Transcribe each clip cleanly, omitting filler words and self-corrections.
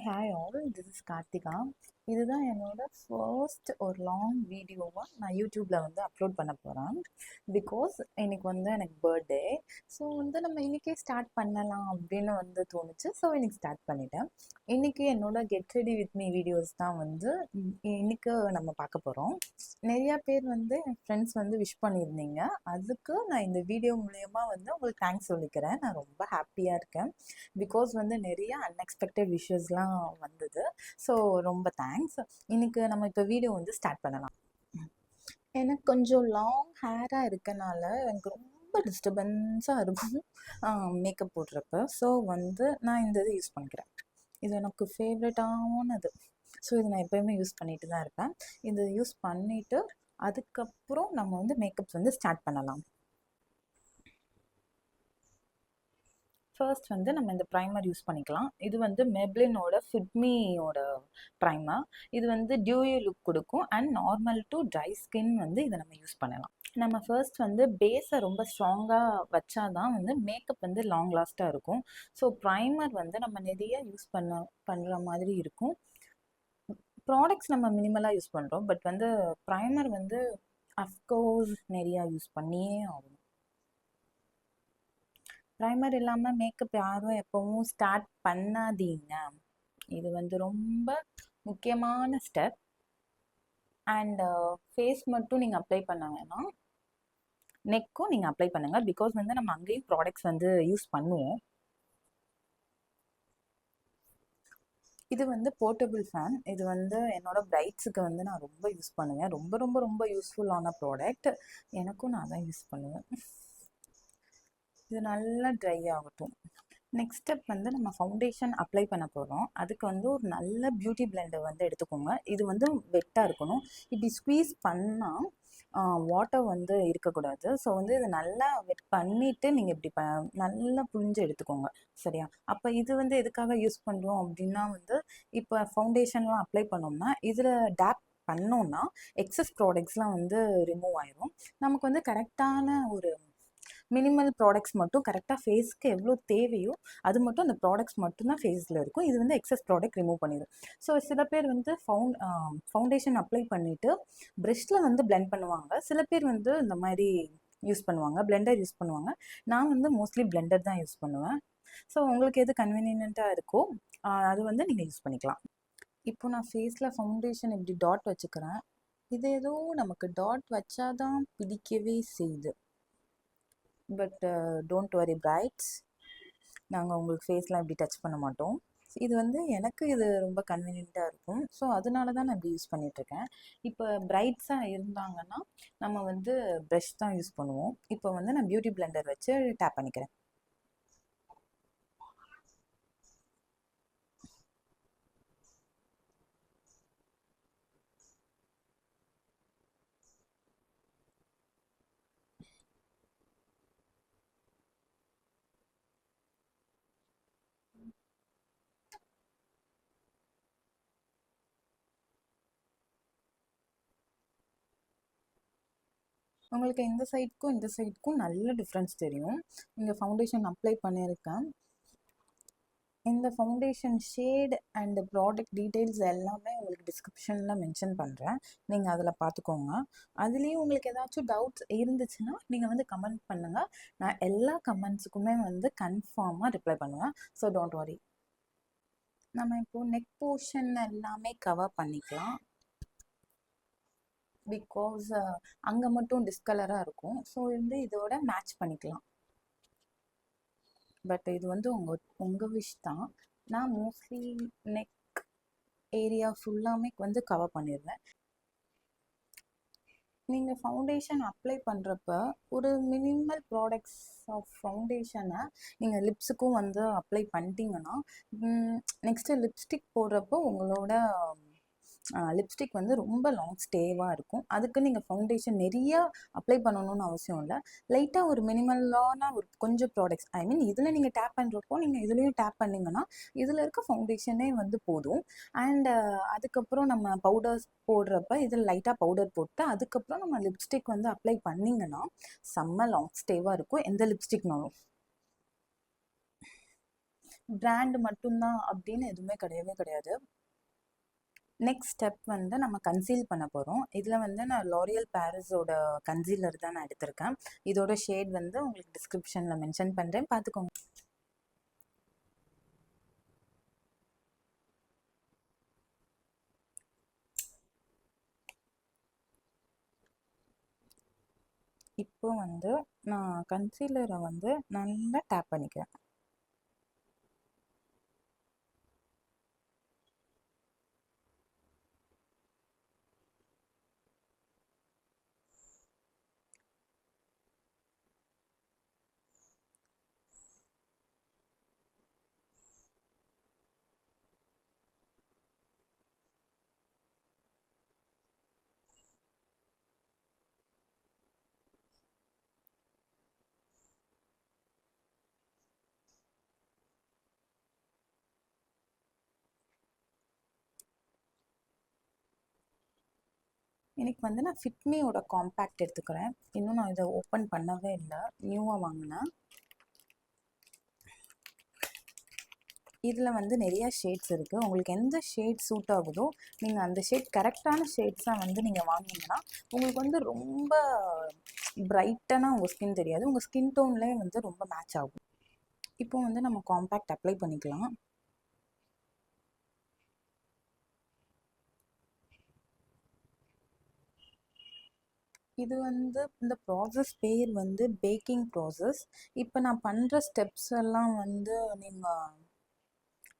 Hi all, this is Karthika. இதுதான் என்னோட first ஒரு லாங் வீடியோவாக நான் யூடியூப்பில் வந்து அப்லோட் பண்ண போகிறேன். பிகாஸ் இன்னைக்கு வந்து எனக்கு பர்த்டே. ஸோ வந்து நம்ம இன்றைக்கே ஸ்டார்ட் பண்ணலாம் அப்படின்னு வந்து தோணுச்சு. ஸோ இன்னைக்கு ஸ்டார்ட் பண்ணிட்டேன். இன்றைக்கி என்னோட get ready with me videos தான் வந்து இன்னைக்கு நம்ம பார்க்க போகிறோம். நிறையா பேர் வந்து என் ஃப்ரெண்ட்ஸ் வந்து விஷ் பண்ணியிருந்தீங்க. அதுக்கு நான் இந்த வீடியோ மூலயமா வந்து உங்களுக்கு தேங்க்ஸ் சொல்லிக்கிறேன். நான் ரொம்ப ஹாப்பியாக இருக்கேன். பிகாஸ் வந்து நிறைய அன்எக்ஸ்பெக்டட் விஷயஸ்லாம் வந்தது. ஸோ ரொம்ப தேங்க்ஸ். இன்னைக்கு நம்ம இப்போ வீடியோ வந்து ஸ்டார்ட் பண்ணலாம். எனக்கு கொஞ்சம் லாங் ஹேராக இருக்கனால எனக்கு ரொம்ப டிஸ்டர்பன்ஸாக இருக்கும் மேக்கப் போடுறப்ப. ஸோ வந்து நான் இந்த இது யூஸ் பண்ணிக்கிறேன். இது எனக்கு ஃபேவரட்டானது. ஸோ இது நான் எப்போயுமே யூஸ் பண்ணிட்டு தான் இருப்பேன். இது யூஸ் பண்ணிவிட்டு அதுக்கப்புறம் நம்ம வந்து மேக்கப் வந்து ஸ்டார்ட் பண்ணலாம். ஃபர்ஸ்ட் வந்து நம்ம இந்த ப்ரைமர் யூஸ் பண்ணிக்கலாம். இது வந்து மெப்ளினோட ஃபிட்மியோட ப்ரைமர். இது வந்து டியூயி லுக் கொடுக்கும் and normal to dry skin வந்து இதை நம்ம யூஸ் பண்ணலாம். நம்ம ஃபர்ஸ்ட் வந்து பேஸை ரொம்ப ஸ்ட்ராங்காக வச்சாதான் வந்து மேக்கப் வந்து லாங் லாஸ்ட்டாக இருக்கும். ஸோ ப்ரைமர் வந்து நம்ம நிறைய யூஸ் பண்ணுற மாதிரி இருக்கும். ப்ராடக்ட்ஸ் நம்ம மினிமலாக யூஸ் பண்ணுறோம். பட் வந்து ப்ரைமர் வந்து அஃப்கோர்ஸ் நிறையா யூஸ் பண்ணியே ஆகும். ப்ரைமர் இல்லாமல் மேக்கப் யாரும் எப்போவும் ஸ்டார்ட் பண்ணாதீங்க. இது வந்து ரொம்ப முக்கியமான ஸ்டெப். அண்ட் ஃபேஸ் மட்டும் நீங்கள் அப்ளை பண்ண வேணாம், நெக்கும் நீங்கள் அப்ளை பண்ணுங்கள். பிகாஸ் வந்து நம்ம அங்கேயும் ப்ராடக்ட்ஸ் வந்து யூஸ் பண்ணுவோம். இது வந்து போர்ட்டபிள் ஃபேன். இது வந்து என்னோட பிரைட்ஸுக்கு வந்து நான் ரொம்ப யூஸ் பண்ணுவேன். ரொம்ப ரொம்ப ரொம்ப யூஸ்ஃபுல்லான ப்ராடக்ட். எனக்கும் நான் தான் யூஸ் பண்ணுவேன். இது நல்லா ட்ரை ஆகட்டும். நெக்ஸ்ட் ஸ்டெப் வந்து நம்ம ஃபவுண்டேஷன் அப்ளை பண்ண போகிறோம். அதுக்கு வந்து ஒரு நல்ல பியூட்டி பிளெண்டர் வந்து எடுத்துக்கோங்க. இது வந்து வெட்டாக இருக்கணும். இப்படி ஸ்குவீஸ் பண்ணால் வாட்டர் வந்து இருக்கக்கூடாது. ஸோ வந்து இதை நல்லா வெட் பண்ணிவிட்டு நீங்கள் இப்படி நல்லா புழிஞ்சு எடுத்துக்கோங்க. சரியா? அப்போ இது வந்து எதுக்காக யூஸ் பண்ணுறோம் அப்படின்னா வந்து இப்போ ஃபவுண்டேஷன்லாம் அப்ளை பண்ணோம்னா இதில் டேப் பண்ணோன்னா எக்ஸஸ் ப்ராடக்ட்ஸ்லாம் வந்து ரிமூவ் ஆயிரும். நமக்கு வந்து கரெக்டான ஒரு மினிமல் ப்ராடக்ட்ஸ் மட்டும் கரெக்டாக ஃபேஸ்க்கு எவ்வளோ தேவையோ அது மட்டும் அந்த ப்ராடக்ட்ஸ் மட்டும்தான் ஃபேஸில் இருக்கும். இது வந்து எக்ஸஸ் ப்ராடக்ட் ரிமூவ் பண்ணிடும். ஸோ சில பேர் வந்து ஃபவுண்டேஷன் அப்ளை பண்ணிவிட்டு ப்ரெஷ்ஷில் வந்து பிளெண்ட் பண்ணுவாங்க. சில பேர் வந்து இந்த மாதிரி யூஸ் பண்ணுவாங்க, பிளெண்டர் யூஸ் பண்ணுவாங்க. நான் வந்து மோஸ்ட்லி பிளெண்டர் தான் யூஸ் பண்ணுவேன். ஸோ உங்களுக்கு எது கன்வீனியண்ட்டாக இருக்கோ அது வந்து நீங்கள் யூஸ் பண்ணிக்கலாம். இப்போ நான் ஃபேஸில் ஃபவுண்டேஷன் இப்படி டாட் வச்சுக்கிறேன். இது ஏதோ நமக்கு டாட் வச்சாதான் பிடிக்கவே செய்யுது. பட் டோன்ட் வரி பிரைட்ஸ், நாங்கள் உங்களுக்கு ஃபேஸ்லாம் இப்படி டச் பண்ண மாட்டோம். இது வந்து எனக்கு இது ரொம்ப கன்வீனியண்ட்டாக இருக்கும். ஸோ அதனால தான் நான் இப்படி யூஸ் பண்ணிகிட்ருக்கேன். இப்போ பிரைட்ஸாக இருந்தாங்கன்னா நம்ம வந்து ப்ரஷ் தான் யூஸ் பண்ணுவோம். இப்போ வந்து நான் பியூட்டி பிளெண்டர் வச்சு டேப் பண்ணிக்கிறேன். உங்களுக்கு இந்த சைடுக்கும் நல்ல டிஃப்ரென்ஸ் தெரியும். இந்த ஃபவுண்டேஷன் அப்ளை பண்ணியிருக்கேன். இந்த foundation shade and product details எல்லாமே உங்களுக்கு டிஸ்கிரிப்ஷனில் மென்ஷன் பண்ணுறேன். நீங்கள் அதில் பார்த்துக்கோங்க. அதுலேயும் உங்களுக்கு ஏதாச்சும் டவுட்ஸ் இருந்துச்சுன்னா நீங்கள் வந்து கமெண்ட் பண்ணுங்கள். நான் எல்லா கமெண்ட்ஸுக்குமே வந்து கன்ஃபார்மாக ரிப்ளை பண்ணுவேன். So don't worry. நம்ம இப்போது நெக் போர்ஷன் எல்லாமே கவர் பண்ணிக்கலாம். பிகாஸ் அங்கே மட்டும் டிஸ்கலராக இருக்கும். ஸோ வந்து இதோட மேட்ச் பண்ணிக்கலாம். பட் இது வந்து உங்கள் விஷ் தான். நான் மோஸ்ட்லி நெக் ஏரியா ஃபுல்லாமே வந்து கவர் பண்ணிடுவேன். நீங்கள் ஃபவுண்டேஷன் அப்ளை பண்ணுறப்ப ஒரு மினிமல் ப்ராடக்ட்ஸ் ஆஃப் ஃபவுண்டேஷனை நீங்கள் லிப்ஸுக்கும் வந்து அப்ளை பண்ணிட்டீங்கன்னா நெக்ஸ்ட்டு லிப்ஸ்டிக் போடுறப்போ உங்களோட லிப்ஸ்டிக் வந்து ரொம்ப லாங் ஸ்டேவாக இருக்கும். அதுக்கு நீங்கள் ஃபவுண்டேஷன் நிறையா அப்ளை பண்ணணும்னு அவசியம் இல்லை. லைட்டாக ஒரு மினிமலான ஒரு கொஞ்சம் ப்ராடக்ட்ஸ், ஐ மீன் இதில் நீங்கள் டேப் பண்ணுறப்போ நீங்கள் இதுலேயும் டேப் பண்ணிங்கன்னா இதில் இருக்க ஃபவுண்டேஷனே வந்து போதும். அண்டு அதுக்கப்புறம் நம்ம பவுடர்ஸ் போடுறப்ப இதில் லைட்டாக பவுடர் போட்டு அதுக்கப்புறம் நம்ம லிப்ஸ்டிக் வந்து அப்ளை பண்ணிங்கன்னா செம்ம லாங் ஸ்டேவாக இருக்கும் எந்த லிப்ஸ்டிக்னாலும். பிராண்ட் மட்டும்தான் அப்படின்னு எதுவுமே கிடையவே கிடையாது. நெக்ஸ்ட் ஸ்டெப் வந்து நம்ம கன்சீல் பண்ண போகிறோம். இதில் வந்து நான் லாரியல் பாரிஸோட கன்சீலர் தான் நான் எடுத்திருக்கேன். இதோட ஷேட் வந்து உங்களுக்கு டிஸ்கிரிப்ஷனில் மென்ஷன் பண்ணுறேன், பார்த்துக்கோங்க. இப்போ வந்து நான் கன்சீலரை வந்து நல்லா டேப் பண்ணிக்கிறேன். இன்னைக்கு வந்து நான் ஃபிட்மியோட காம்பேக்ட் எடுத்துக்கிறேன். இன்னும் நான் இதை ஓப்பன் பண்ணவே இல்லை, நியூவாக வாங்கினேன். இதில் வந்து நிறைய ஷேட்ஸ் இருக்குது. உங்களுக்கு எந்த ஷேட் சூட் ஆகுதோ நீங்கள் அந்த ஷேட் கரெக்டான ஷேட்ஸாக வந்து நீங்கள் வாங்கினீங்கன்னா உங்களுக்கு வந்து ரொம்ப பிரைட்டனாக உங்கள் ஸ்கின் தெரியாது, உங்கள் ஸ்கின் டோன்லேயே வந்து ரொம்ப மேட்ச் ஆகும். இப்போ வந்து நம்ம காம்பேக்ட் அப்ளை பண்ணிக்கலாம். இது வந்து இந்த ப்ராசஸ் பேர் வந்து பேக்கிங் ப்ராசஸ். இப்போ நான் பண்ணுற ஸ்டெப்ஸ் எல்லாம் வந்து நீங்கள்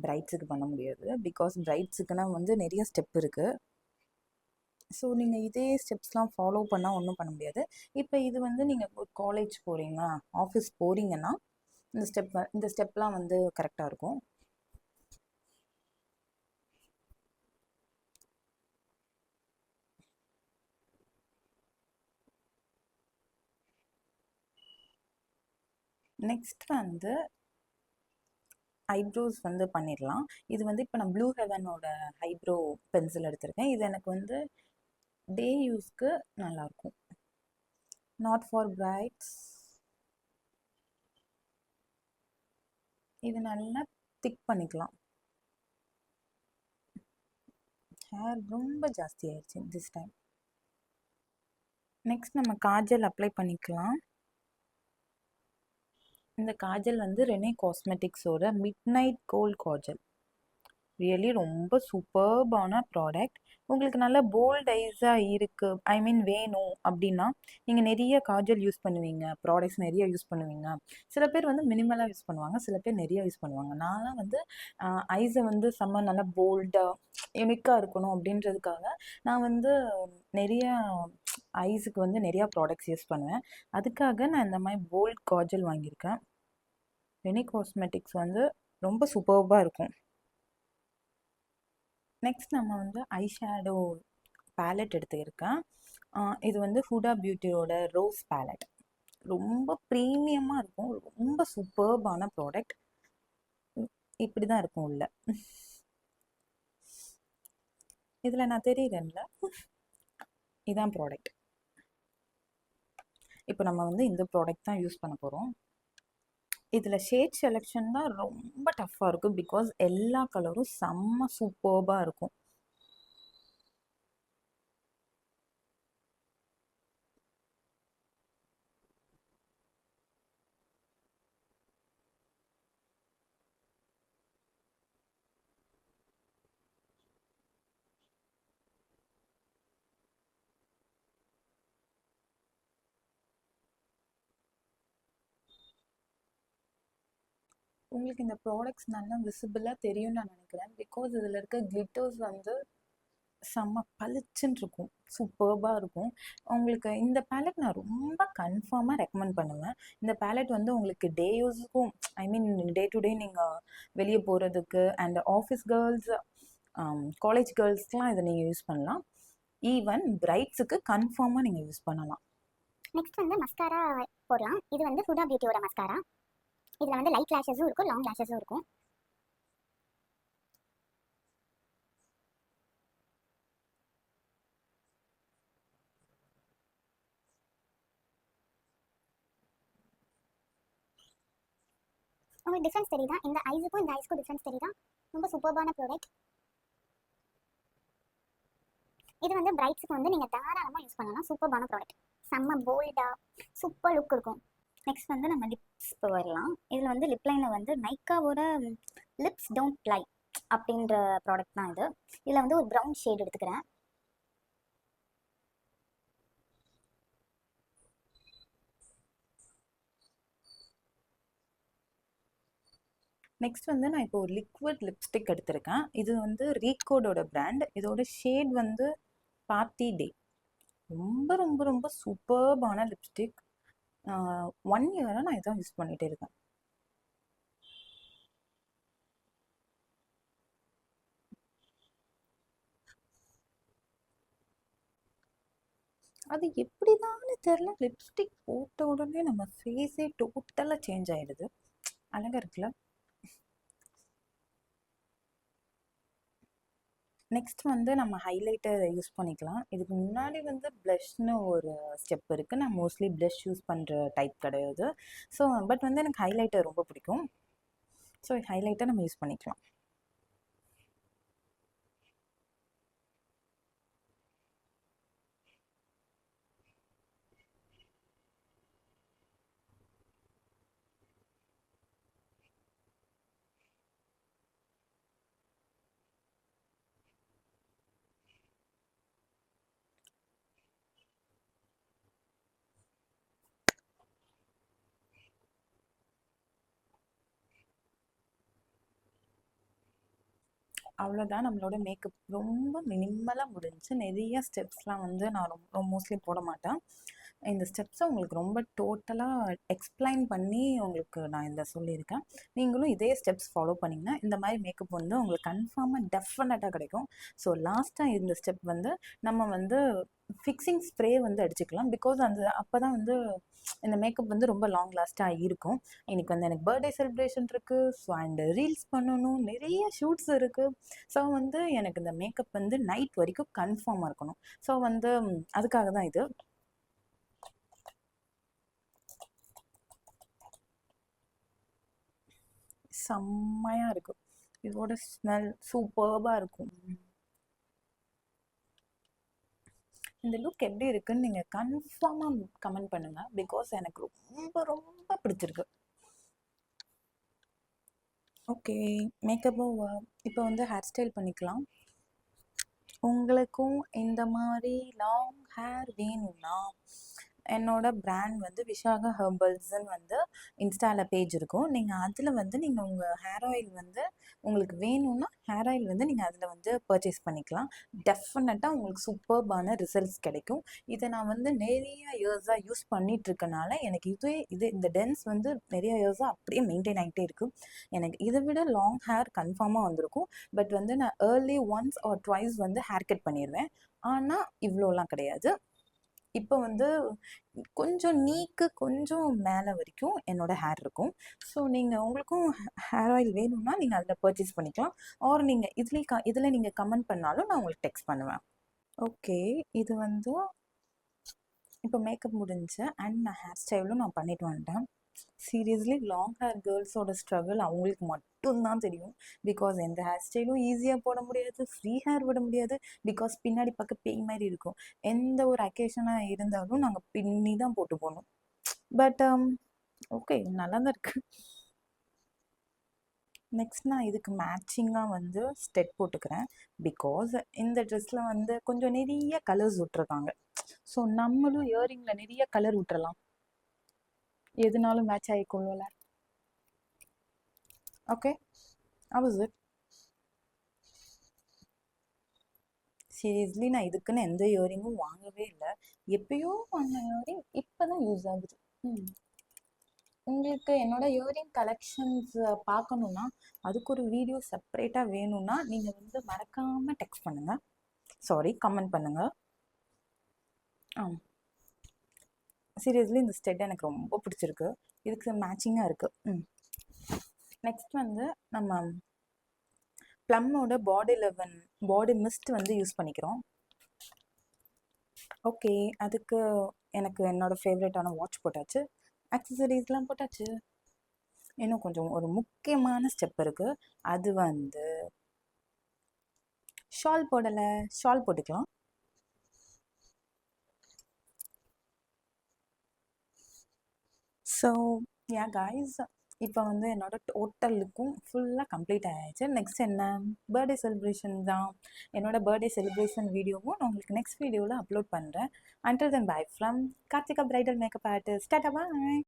பிரைட்ஸுக்கு பண்ண முடியாது, பிகாஸ் பிரைட்ஸுக்குன்னா வந்து நிறைய ஸ்டெப் இருக்குது. ஸோ நீங்கள் இதே ஸ்டெப்ஸ்லாம் ஃபாலோ பண்ணால் ஒன்றும் பண்ண முடியாது. இப்போ இது வந்து நீங்கள் காலேஜ் போகிறீங்க, ஆஃபீஸ் போகிறீங்கன்னா இந்த ஸ்டெப்லாம் வந்து கரெக்டாக இருக்கும். நெக்ஸ்ட் வந்து ஐப்ரோஸ் வந்து பண்ணிடலாம். இது வந்து இப்போ நான் ப்ளூ ஹெவனோட ஐப்ரோ பென்சில் எடுத்திருக்கேன். இது எனக்கு வந்து டே யூஸ்க்கு நல்லாயிருக்கும், நாட் ஃபார் பிரைட்ஸ். இது நல்லா திக் பண்ணிக்கலாம். ஹேர் ரொம்ப ஜாஸ்தி ஆயிடுச்சு திஸ் டைம். நெக்ஸ்ட் நம்ம காஜல் அப்ளை பண்ணிக்கலாம். இந்த காஜல் வந்து ரெனே காஸ்மெட்டிக்ஸோட midnight gold kajal. Really ரொம்ப சூப்பர்பான ப்ராடக்ட். உங்களுக்கு நல்ல போல்ட் ஐஸாக இருக்குது, ஐ மீன் வேணும் அப்படின்னா நீங்கள் நிறைய காஜல் யூஸ் பண்ணுவீங்க, ப்ராடக்ட்ஸ் நிறைய யூஸ் பண்ணுவீங்க. சில பேர் வந்து மினிமலாக யூஸ் பண்ணுவாங்க, சில பேர் நிறைய யூஸ் பண்ணுவாங்க. நான்லாம் வந்து ஐஸை வந்து செம்ம நல்லா போல்டாக யூனிக்காக இருக்கணும் அப்படின்றதுக்காக நான் வந்து நிறைய ஐஸுக்கு வந்து நிறையா ப்ராடக்ட்ஸ் யூஸ் பண்ணுவேன். அதுக்காக நான் இந்த மாதிரி போல்ட் காஜல் வாங்கியிருக்கேன். ரெனி காஸ்மெட்டிக்ஸ் வந்து ரொம்ப சூப்பர்பாக இருக்கும். நெக்ஸ்ட் நம்ம வந்து ஐ ஷேடோ பேலட் எடுத்துருக்கேன். இது வந்து ஹூடா பியூட்டியோட ரோஸ் பேலட். ரொம்ப ப்ரீமியமாக இருக்கும், ரொம்ப சூப்பர்பான ப்ராடக்ட். இப்படி தான் இருக்கும் உள்ள. இதில் நான் தெரியுறேன்ல, இதான் ப்ராடக்ட். இப்போ நம்ம வந்து இந்த ப்ராடக்ட் தான் யூஸ் பண்ண போகிறோம். இதில் ஷேட் செலெக்ஷன் தான் ரொம்ப டஃப்பாக இருக்கும், பிகாஸ் எல்லா கலரும் செம்ம சூப்பர்பாக இருக்கும். உங்களுக்கு இந்த ப்ராடக்ட்ஸ் நல்லா விசிபிளாக தெரியும்னு நான் நினைக்கிறேன், பிகாஸ் இதில் இருக்க கிளிட்டர்ஸ் வந்து செம்ம பளிச்சுன்னு இருக்கும், சூப்பர்பாக இருக்கும். உங்களுக்கு இந்த பேலட் நான் ரொம்ப கன்ஃபார்மாக ரெக்கமெண்ட் பண்ணுவேன். இந்த பேலட் வந்து உங்களுக்கு டே யூஸுக்கும், ஐ மீன் டே டு டே நீங்கள் வெளியே போகிறதுக்கு, அண்ட் ஆஃபீஸ் கேர்ள்ஸ், காலேஜ் கேர்ள்ஸ்க்கெலாம் இதை நீங்கள் யூஸ் பண்ணலாம். ஈவன் பிரைட்ஸுக்கு கன்ஃபார்மாக நீங்கள் யூஸ் பண்ணலாம். நெக்ஸ்ட் வந்து மஸ்காரா போடலாம். இது வந்து ஹுடா பியூட்டியோட மஸ்காரா. இதில் வந்து லைட் லேஷஸும் இருக்கும், லாங் லேஷஸும் இருக்கும். உங்களுக்கு டிஃப்ரென்ஸ் தெரியுதா? இந்த ஐஸுக்கும் இந்த ஐஸ்க்கும் டிஃப்ரென்ஸ் தெரியுதா? ரொம்ப சூப்பர்பான ப்ராடக்ட். இது வந்து பிரைட்ஸுக்கு வந்து நீங்கள் தாராளமாக யூஸ் பண்ணலாம். சூப்பர்பான ப்ராடக்ட். செம்ம போல்டாக சூப்பர் லுக் இருக்கும். நெக்ஸ்ட் வந்து நம்ம லிப்ஸ் வரலாம். இதில் வந்து லிப் லைனில் வந்து நைக்காவோட லிப்ஸ் டோன்ட் லை அப்படின்ற ப்ராடக்ட் தான் இது. இதில் வந்து ஒரு ப்ரௌன் ஷேட் எடுத்துக்கிறேன். நெக்ஸ்ட் வந்து நான் இப்போ ஒரு லிக்விட் லிப்ஸ்டிக் எடுத்திருக்கேன். இது வந்து ரீகோடோட பிராண்ட். இதோட ஷேட் வந்து பார்ட்டி டே. ரொம்ப ரொம்ப ரொம்ப சூப்பர்பான லிப்ஸ்டிக். 1 இயராக நான் இதான் யூஸ் பண்ணிகிட்டே இருக்கேன். அது எப்படிதான்னு தெரில, லிப்ஸ்டிக் போட்ட உடனே நம்ம ஃபேஸே டோட்டலாக சேஞ்ச் ஆகிடுது. அழகாக இருக்குல்ல? நெக்ஸ்ட் வந்து நம்ம ஹைலைட்டர் யூஸ் பண்ணிக்கலாம். இதுக்கு முன்னாடி வந்து ப்ளஷ்னு ஒரு ஸ்டெப் இருக்குது. நான் மோஸ்ட்லி ப்ளஷ் யூஸ் பண்ணுற டைப் கிடையாது. ஸோ பட் வந்து எனக்கு ஹைலைட்டர் ரொம்ப பிடிக்கும். ஸோ ஹைலைட்டர் நம்ம யூஸ் பண்ணிக்கலாம். அவ்வளோதான், நம்மளோட மேக்கப் ரொம்ப மினிமலாக முடிஞ்சு. நிறைய ஸ்டெப்ஸ்லாம் வந்து நான் ரொம்ப மோஸ்ட்லி போட மாட்டேன். இந்த ஸ்டெப்ஸை உங்களுக்கு ரொம்ப டோட்டலாக எக்ஸ்பிளைன் பண்ணி உங்களுக்கு நான் இந்த சொல்லியிருக்கேன். நீங்களும் இதே ஸ்டெப்ஸ் ஃபாலோ பண்ணிங்கன்னா இந்த மாதிரி மேக்கப் வந்து உங்களுக்கு கன்ஃபார்மாக டெஃபினட்டாக கிடைக்கும். ஸோ லாஸ்ட்டாக இந்த ஸ்டெப் வந்து நம்ம வந்து ஃபிக்ஸிங் ஸ்ப்ரே வந்து அடிச்சுக்கலாம். பிகாஸ் அந்த அப்போ தான் வந்து இந்த மேக்கப் வந்து ரொம்ப லாங் லாஸ்ட்டாக இருக்கும். இன்னைக்கு வந்து எனக்கு பர்த்டே செலிப்ரேஷன் இருக்குது. ஸோ அண்ட் ரீல்ஸ் பண்ணணும், நிறைய ஷூட்ஸ் இருக்குது. ஸோ வந்து எனக்கு இந்த மேக்கப் வந்து நைட் வரைக்கும் கன்ஃபார்மாக இருக்கணும். ஸோ வந்து அதுக்காக தான் இது. செம்மையாக இருக்கும். இதோட ஸ்மெல் சூப்பர்பாக இருக்கும். இந்த லுக் எப்படி இருக்குன்னு நீங்கள் கன்ஃபார்மாக கமெண்ட் பண்ணுங்கள். பிகாஸ் எனக்கு ரொம்ப ரொம்ப பிடிச்சிருக்கு. ஓகே, மேக்கப்பும் இப்போ வந்து ஹேர் ஸ்டைல் பண்ணிக்கலாம். உங்களுக்கும் இந்த மாதிரி லாங் ஹேர் வேணும்னா என்னோட பிராண்ட் வந்து விஷாகா ஹெர்பல்ஸ்ன்னு வந்து இன்ஸ்டாவில் பேஜ் இருக்கும். நீங்கள் அதில் வந்து நீங்கள் உங்கள் ஹேர் ஆயில் வந்து உங்களுக்கு வேணும்னா ஹேர் ஆயில் வந்து நீங்கள் அதில் வந்து பர்ச்சேஸ் பண்ணிக்கலாம். டெஃபினட்டாக உங்களுக்கு சூப்பர்பான ரிசல்ட்ஸ் கிடைக்கும். இதை நான் வந்து நிறைய இயர்ஸாக யூஸ் பண்ணிகிட்ருக்கனால எனக்கு இது இந்த டென்ஸ் வந்து நிறைய இயர்ஸாக அப்படியே மெயின்டைன் ஆகிட்டே இருக்குது. எனக்கு இதை விட லாங் ஹேர் கன்ஃபார்மாக வந்திருக்கும். பட் வந்து நான் ஏர்லி ஒன்ஸ் ஆர் ட்வைஸ் வந்து ஹேர் கட் பண்ணிடுவேன். ஆனால் இவ்வளோலாம் கிடையாது. இப்போ வந்து கொஞ்சம் நீக்கு கொஞ்சம் மேலே வரைக்கும் என்னோட ஹேர் இருக்கும். ஸோ நீங்கள் உங்களுக்கும் ஹேர் ஆயில் வேணும்னா நீங்கள் அதில் பர்ச்சேஸ் பண்ணிக்கலாம். ஆர் நீங்கள் இதில் நீங்கள் கமெண்ட் பண்ணாலும் நான் உங்களுக்கு டெக்ஸ்ட் பண்ணுவேன். ஓகே, இது வந்து இப்போ மேக்கப் முடிஞ்சு அண்ட் நான் ஹேர் ஸ்டைலும் நான் பண்ணிட்டு வந்துட்டேன். சீரியஸ்லி லாங் ஹேர் கேர்ள்ஸோட ஸ்ட்ரகிள் அவங்களுக்கு மட்டும்தான் தெரியும். பிகாஸ் எந்த ஹேர் ஸ்டைலும் ஈஸியாக போட முடியாது, ஃப்ரீ ஹேர் விட முடியாது. பிகாஸ் பின்னாடி பக்கம் பேய் மாதிரி இருக்கும். எந்த ஒரு அக்கேஷனாக இருந்தாலும் நாங்கள் பின்னி தான் போட்டு போகணும். பட் ஓகே, நல்லா தான் இருக்கு. நெக்ஸ்ட் நான் இதுக்கு மேட்சிங்காக வந்து ஸ்டெப் போட்டுக்கிறேன். பிகாஸ் இந்த ட்ரெஸ்ஸில் வந்து கொஞ்சம் நிறைய கலர்ஸ் விட்டுருக்காங்க. ஸோ நம்மளும் இயரிங்கில் நிறைய கலர் விட்டுறலாம், எதுனாலும் மேட்ச் ஆகிக்கொள்ளும்ல. Okay, how was it? Seriously நான் இதுக்குன்னு எந்த இயரிங்கும் வாங்கவே இல்லை. எப்பயோ வாங்கின இயரிங் இப்போ தான் யூஸ் ஆகுது. உங்களுக்கு என்னோட இயரிங் கலெக்ஷன்ஸ் பார்க்கணுன்னா அதுக்கு ஒரு வீடியோ செப்பரேட்டாக வேணும்னா நீங்கள் வந்து மறக்காமல் டெக்ஸ்ட் பண்ணுங்கள், சாரி கமெண்ட் பண்ணுங்கள். சீரியஸ்லி இந்த ஸ்டெட் எனக்கு ரொம்ப பிடிச்சிருக்கு. இதுக்கு மேட்சிங்காக இருக்குது. நெக்ஸ்ட் வந்து நம்ம ப்ளம்மோட பாடி மிஸ்ட் வந்து யூஸ் பண்ணிக்கிறோம். ஓகே, அதுக்கு எனக்கு என்னோட ஃபேவரட்டான வாட்ச் போட்டாச்சு, அக்சசரிஸ்லாம் போட்டாச்சு. இன்னும் கொஞ்சம் ஒரு முக்கியமான ஸ்டெப் இருக்குது. அது வந்து ஷால் போடலை, ஷால் போட்டுக்கலாம். ஸோ யா காய்ஸ், இப்போ வந்து என்னோட டோட்டல் லுக்கும் ஃபுல்லாக கம்ப்ளீட் ஆகிடுச்சு. நெக்ஸ்ட் என்ன, பர்த்டே செலிப்ரேஷன் தான். என்னோட பர்த்டே செலிப்ரேஷன் வீடியோவும் நான் உங்களுக்கு நெக்ஸ்ட் வீடியோவில் அப்லோட் பண்ணுறேன். Until then by from Karthika bridal makeup artist. Tata bye.